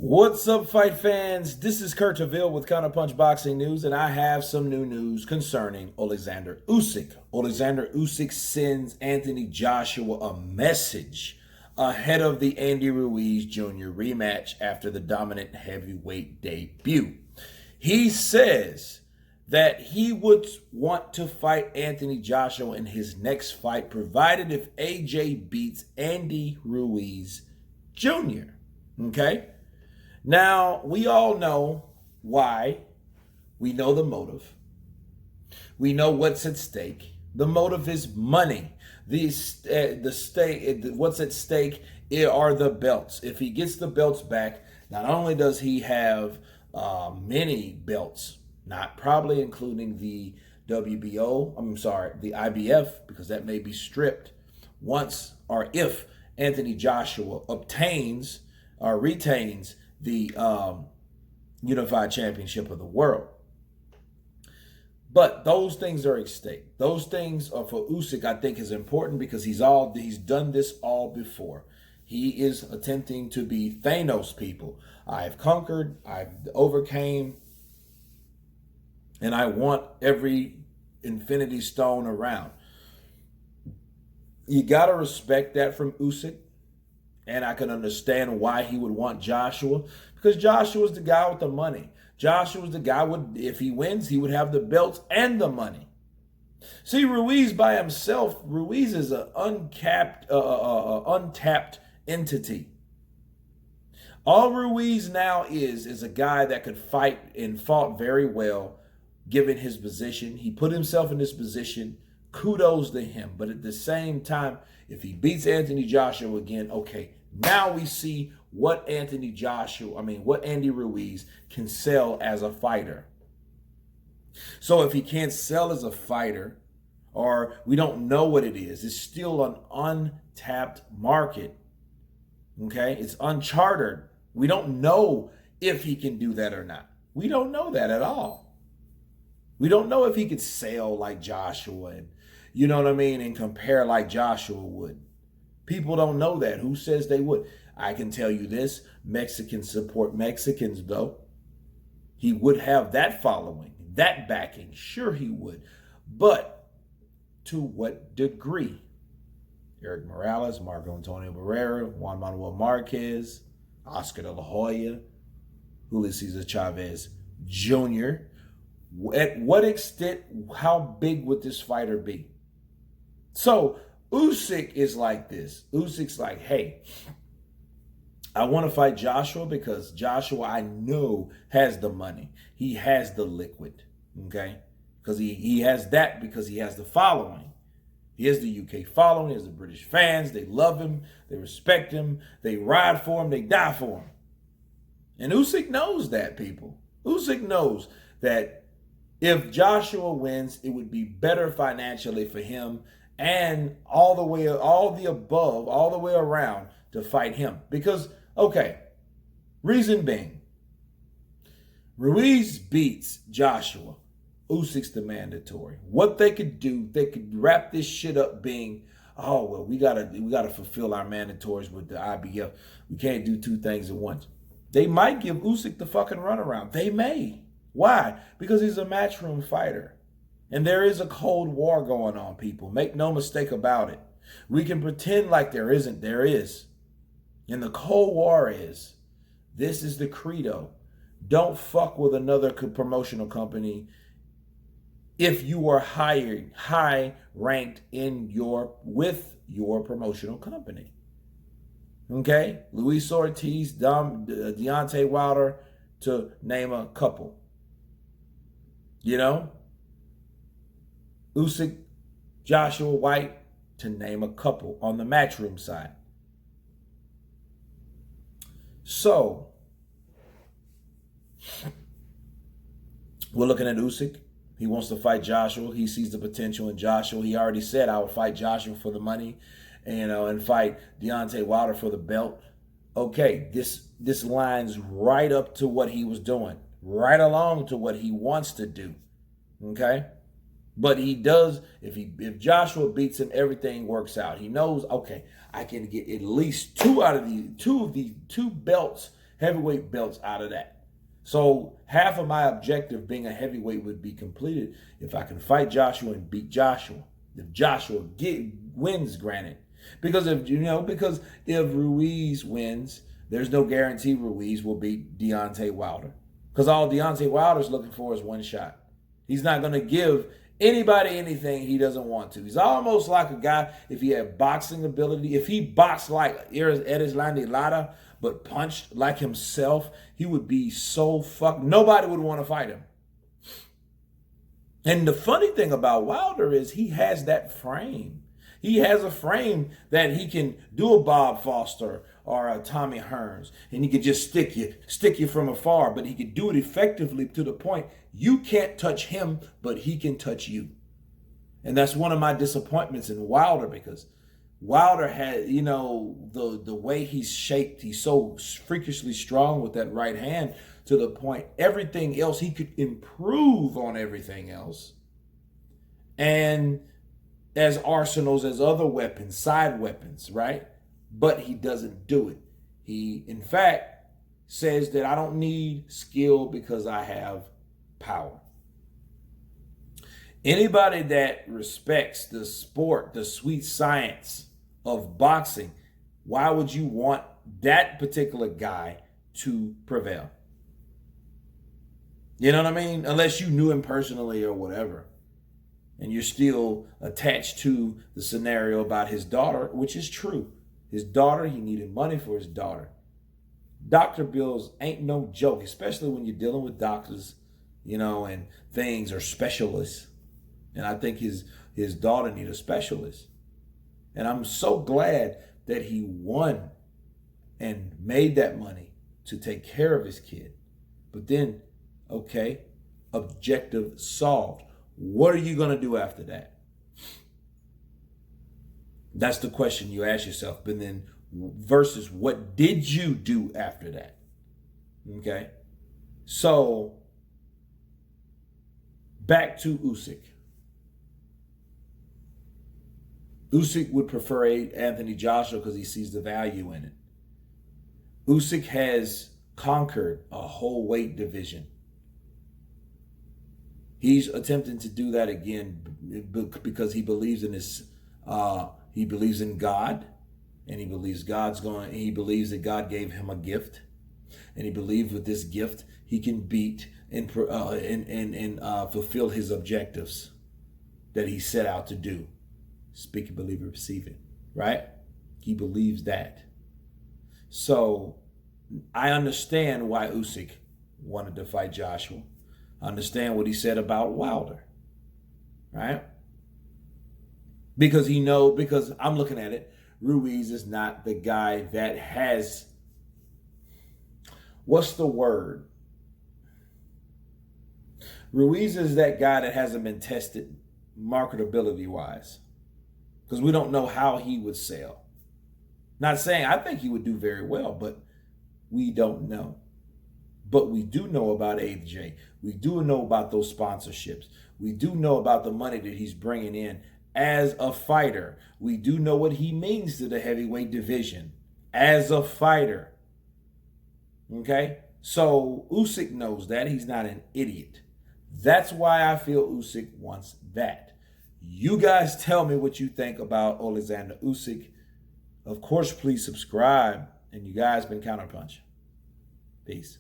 What's up, fight fans? This is Kurt Taville with Counterpunch Boxing News, and I have some new news concerning Oleksandr Usyk. Oleksandr Usyk sends Anthony Joshua a message ahead of the Andy Ruiz Jr. rematch after the dominant heavyweight debut. He says that he would want to fight Anthony Joshua in his next fight, provided if AJ beats Andy Ruiz Jr. Okay? Now, we all know why. We know the motive. We know what's at stake. The motive is money. What's at stake are the belts. If he gets the belts back, not only does he have many belts, not probably including the the IBF, because that may be stripped once or if Anthony Joshua obtains or retains the unified championship of the world. But those things are at stake. Those things are for Usyk, I think, is important because he's done this all before. He is attempting to be Thanos, people. I've conquered, I've overcame, and I want every infinity stone around. You got to respect that from Usyk. And I can understand why he would want Joshua, because Joshua's the guy with the money. Joshua's the guy if he wins, he would have the belts and the money. See, Ruiz by himself, Ruiz is an untapped entity. All Ruiz now is a guy that could fight and fought very well, given his position. He put himself in this position. Kudos to him. But at the same time, if he beats Anthony Joshua again, okay, now we see what Andy Ruiz can sell as a fighter. So if he can't sell as a fighter, or we don't know what it is, it's still an untapped market. Okay? It's uncharted. We don't know if he can do that or not. We don't know that at all. We don't know if he could sell like Joshua and, you know what I mean, and compare like Joshua would. People don't know that. Who says they would? I can tell you this. Mexicans support Mexicans, though. He would have that following, that backing. Sure he would. But to what degree? Eric Morales, Marco Antonio Barrera, Juan Manuel Marquez, Oscar De La Hoya, Julio Cesar Chavez Jr. At what extent, how big would this fighter be? So Usyk is like this. Usyk's like, hey, I want to fight Joshua because Joshua, I know, has the money. He has the liquid, okay? Because he has that because he has the following. He has the UK following. He has the British fans. They love him. They respect him. They ride for him. They die for him. And Usyk knows that, people. Usyk knows that if Joshua wins, it would be better financially for him and all the way around to fight him. Because, okay, reason being, Ruiz beats Joshua. Usyk's the mandatory. What they could do, they could wrap this shit up being, oh, well, we gotta fulfill our mandatories with the IBF. We can't do two things at once. They might give Usyk the fucking runaround. They may. Why? Because he's a matchroom fighter. And there is a cold war going on, people. Make no mistake about it. We can pretend like there isn't. There is. And the cold war is, this is the credo. Don't fuck with another promotional company if you are high ranked with your promotional company. Okay? Luis Ortiz, Deontay Wilder, to name a couple. You know? Usyk, Joshua White, to name a couple on the matchroom side. So, we're looking at Usyk. He wants to fight Joshua. He sees the potential in Joshua. He already said, I will fight Joshua for the money, and fight Deontay Wilder for the belt. Okay, this lines right up to what he was doing, right along to what he wants to do. Okay? But he does, if Joshua beats him, everything works out. He knows, okay, I can get at least two belts heavyweight belts out of that. So half of my objective being a heavyweight would be completed if I can fight Joshua and beat Joshua. If Joshua wins, granted. Because if Ruiz wins, there's no guarantee Ruiz will beat Deontay Wilder. Because all Deontay Wilder's looking for is one shot. He's not going to give anybody anything he doesn't want to. He's almost like a guy, if he had boxing ability, if he boxed like Erislandy Lara, but punched like himself, he would be so fucked. Nobody would want to fight him. And the funny thing about Wilder is he has that frame. He has a frame that he can do a Bob Foster or a Tommy Hearns, and he could just stick you from afar, but he could do it effectively to the point you can't touch him, but he can touch you. And that's one of my disappointments in Wilder, because Wilder had, the way he's shaped, he's so freakishly strong with that right hand to the point everything else, he could improve on everything else. And as arsenals, as other weapons, side weapons, right? But he doesn't do it. He, in fact, says that I don't need skill because I have power. Anybody that respects the sport, the sweet science of boxing, why would you want that particular guy to prevail? You know what I mean? Unless you knew him personally or whatever. And you're still attached to the scenario about his daughter, which is true. His daughter, he needed money for his daughter. Doctor bills ain't no joke, especially when you're dealing with doctors, and things are specialists. And I think his daughter needed a specialist. And I'm so glad that he won and made that money to take care of his kid. But then, okay, objective solved. What are you going to do after that? That's the question you ask yourself. But then versus what did you do after that? Okay. So back to Usyk. Usyk would prefer Anthony Joshua because he sees the value in it. Usyk has conquered a whole weight division. He's attempting to do that again because he believes in he believes in God, and he believes he believes that God gave him a gift, and he believes with this gift he can beat and fulfill his objectives that he set out to do. Speak it, believe it, receive it, right? He believes that. So I understand why Usyk wanted to fight Joshua. I understand what he said about Wilder, right? Because I'm looking at it, Ruiz is not the guy that has, what's the word? Ruiz is that guy that hasn't been tested marketability-wise. Because we don't know how he would sell. Not saying I think he would do very well, but we don't know. But we do know about AJ. We do know about those sponsorships. We do know about the money that he's bringing in as a fighter. We do know what he means to the heavyweight division as a fighter. Okay? So Usyk knows that. He's not an idiot. That's why I feel Usyk wants that. You guys tell me what you think about Oleksandr Usyk. Of course, please subscribe. And you guys been Counterpunch. Peace.